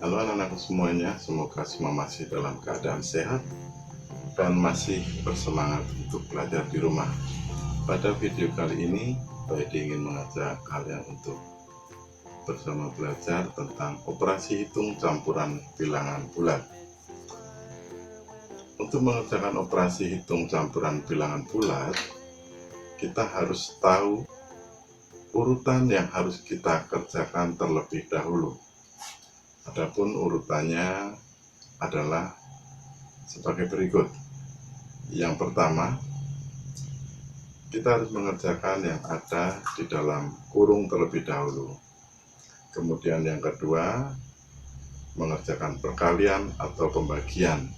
Halo anak-anakku semuanya, semoga semua masih dalam keadaan sehat dan masih bersemangat untuk belajar di rumah. Pada video kali ini, Baik ingin mengajak kalian untuk bersama belajar tentang operasi hitung campuran bilangan bulat. Untuk mengerjakan operasi hitung campuran bilangan bulat, kita harus tahu urutan yang harus kita kerjakan terlebih dahulu. Adapun urutannya adalah sebagai berikut. Yang pertama, kita harus mengerjakan yang ada di dalam kurung terlebih dahulu. Kemudian yang kedua, mengerjakan perkalian atau pembagian.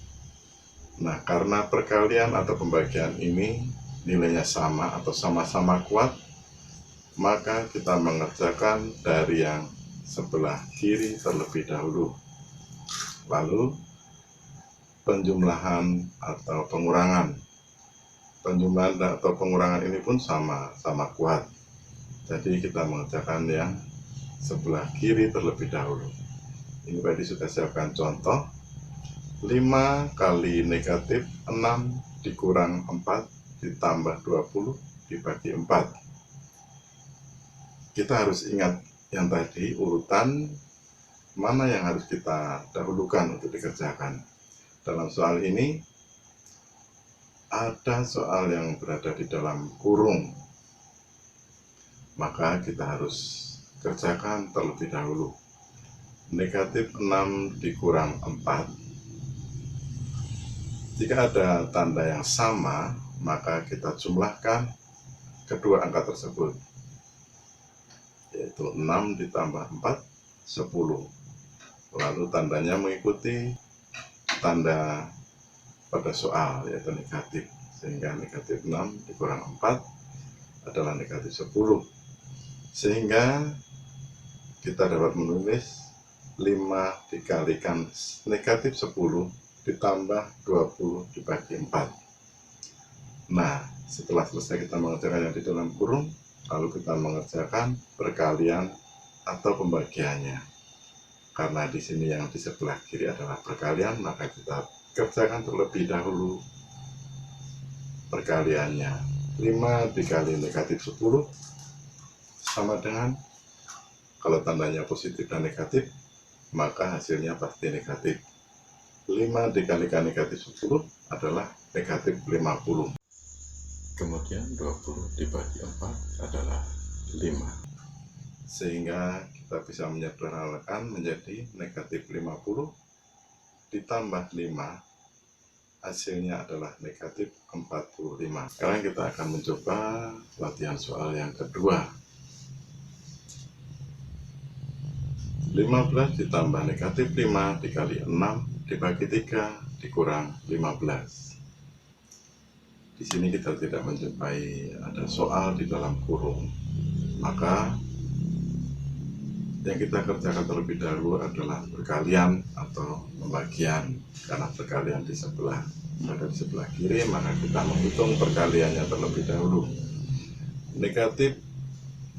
Nah, karena perkalian atau pembagian ini nilainya sama atau sama-sama kuat, maka kita mengerjakan dari yang sebelah kiri terlebih dahulu. Lalu penjumlahan atau pengurangan. Penjumlahan atau pengurangan ini pun sama kuat. Jadi kita mengerjakan yang sebelah kiri terlebih dahulu. Ini tadi sudah siapkan contoh. 5 kali negatif 6 dikurang 4 ditambah 20 dibagi 4. Kita harus ingat yang tadi, urutan mana yang harus kita dahulukan untuk dikerjakan. Dalam soal ini ada soal yang berada di dalam kurung, maka kita harus kerjakan terlebih dahulu. Negatif 6 dikurang 4, jika ada tanda yang sama, maka kita jumlahkan kedua angka tersebut, yaitu 6 ditambah 4, 10. Lalu tandanya mengikuti tanda pada soal, yaitu negatif, sehingga negatif 6 dikurang 4 adalah negatif 10, sehingga kita dapat menulis 5 dikalikan negatif 10 ditambah 20 dibagi 4. Nah, setelah selesai kita mengerjakan yang di dalam kurung, lalu kita mengerjakan perkalian atau pembagiannya. Karena di sini yang di sebelah kiri adalah perkalian, maka kita kerjakan terlebih dahulu perkaliannya. 5 dikali negatif 10 sama dengan, kalau tandanya positif dan negatif, maka hasilnya pasti negatif. 5 dikalikan negatif 10 adalah negatif 50. Kemudian 20 dibagi 4 adalah 5. Sehingga kita bisa menyederhanakan menjadi negatif 50 ditambah 5, hasilnya adalah negatif 45. Sekarang kita akan mencoba latihan soal yang kedua. 15 ditambah negatif 5 dikali 6 dibagi 3 dikurang 15. Di sini kita tidak menjumpai ada soal di dalam kurung, maka yang kita kerjakan terlebih dahulu adalah perkalian atau pembagian. Karena perkalian di sebelah kiri, maka kita menghitung perkaliannya terlebih dahulu. Negatif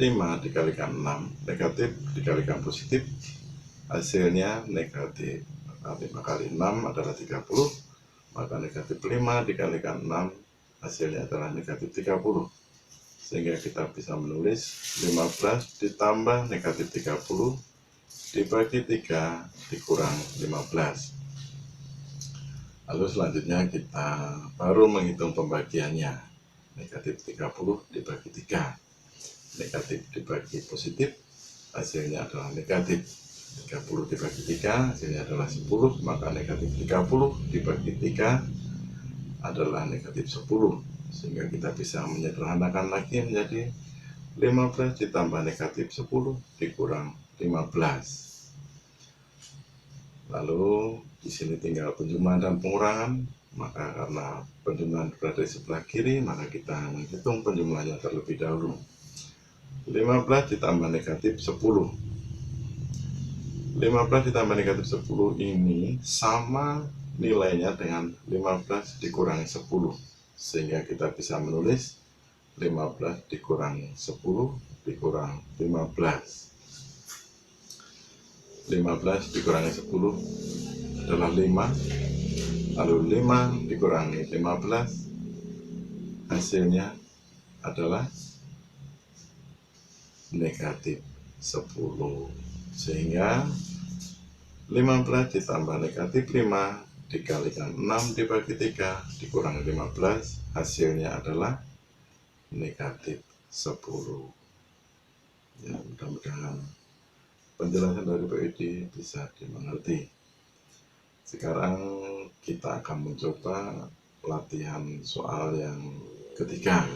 5 dikalikan 6, negatif dikalikan positif, hasilnya negatif. 5 kali 6 adalah 30, maka negatif 5 dikalikan 6, hasilnya adalah negatif 30. Sehingga kita bisa menulis 15 ditambah negatif 30 dibagi 3 dikurang 15. Lalu selanjutnya kita baru menghitung pembagiannya. Negatif 30 dibagi 3. Negatif dibagi positif, hasilnya adalah negatif. 30 dibagi 3, hasilnya adalah 10, maka negatif 30 dibagi 3 adalah negatif 10. Sehingga kita bisa menyederhanakan lagi menjadi 15 ditambah negatif 10 dikurang 15. Lalu di sini tinggal penjumlahan dan pengurangan, maka karena penjumlahan berada di sebelah kiri, maka kita menghitung penjumlahannya terlebih dahulu. 15 ditambah negatif 10. 15 ditambah negatif 10 ini sama nilainya dengan 15 dikurangi 10. Sehingga kita bisa menulis 15 dikurangi 10 dikurang 15. 15 dikurangi 10 adalah 5. Lalu 5 dikurangi 15 hasilnya adalah negatif 10. Sehingga 15 ditambah negatif 5 dikalikan 6 dibagi 3 dikurangi 15 hasilnya adalah negatif 10. Ya, mudah-mudahan penjelasan dari PID bisa dimengerti. Sekarang kita akan mencoba latihan soal yang ketiga.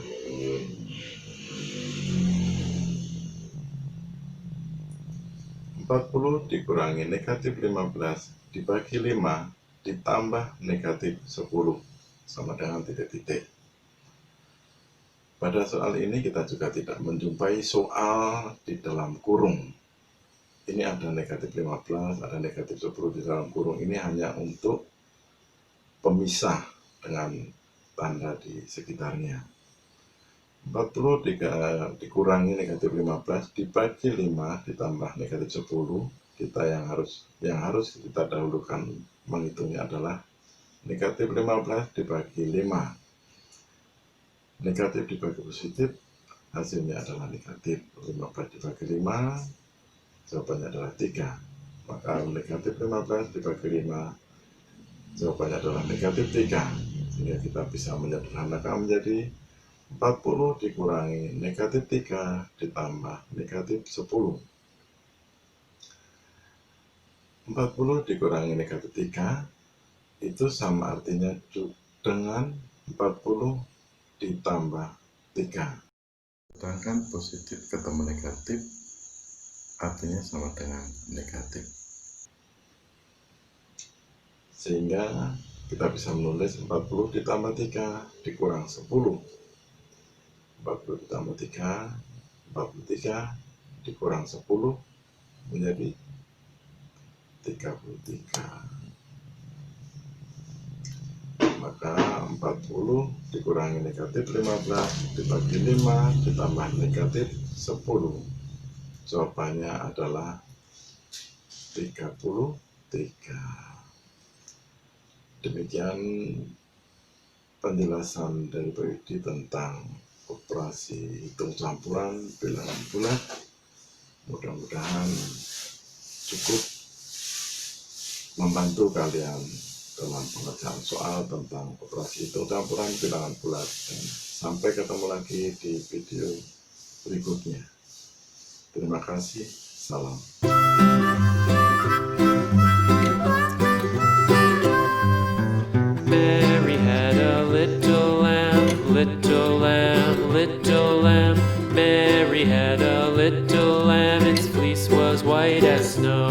40 dikurangi negatif 15 dibagi 5 ditambah negatif 10 sama dengan titik-titik. Pada soal ini kita juga tidak menjumpai soal di dalam kurung. Ini ada negatif 15, ada negatif 10 di dalam kurung. Ini hanya untuk pemisah dengan tanda di sekitarnya. 40 dikurangi negatif 15 dibagi 5 ditambah negatif 10. Kita yang harus kita dahulukan menghitungnya adalah negatif 15 dibagi 5. Negatif dibagi positif hasilnya adalah negatif. 15 dibagi 5 jawabannya adalah 3. Maka negatif 15 dibagi 5 jawabannya adalah negatif 3. Sehingga kita bisa menyederhanakan menjadi 40 dikurangi negatif 3 ditambah negatif 10. 40 dikurangi negatif 3 itu sama artinya dengan 40 ditambah 3. Sedangkan positif ketemu negatif artinya sama dengan negatif. Sehingga kita bisa menulis 40 ditambah 3 dikurang 10. 40 ditambah 3, 43 dikurang 10 menjadi 33. Maka 40 dikurangi negatif 15 dibagi 5 ditambah negatif 10. Jawabannya adalah 33. Demikian penjelasan dari PID tentang operasi hitung campuran bilangan bulat. Mudah-mudahan cukup membantu kalian dalam pengerjaan soal tentang operasi hitung campuran bilangan bulat. Dan sampai ketemu lagi di video berikutnya. Terima kasih. Salam. Mary had a little lamb, little lamb, little lamb. Mary had a little lamb, its fleece was white as snow.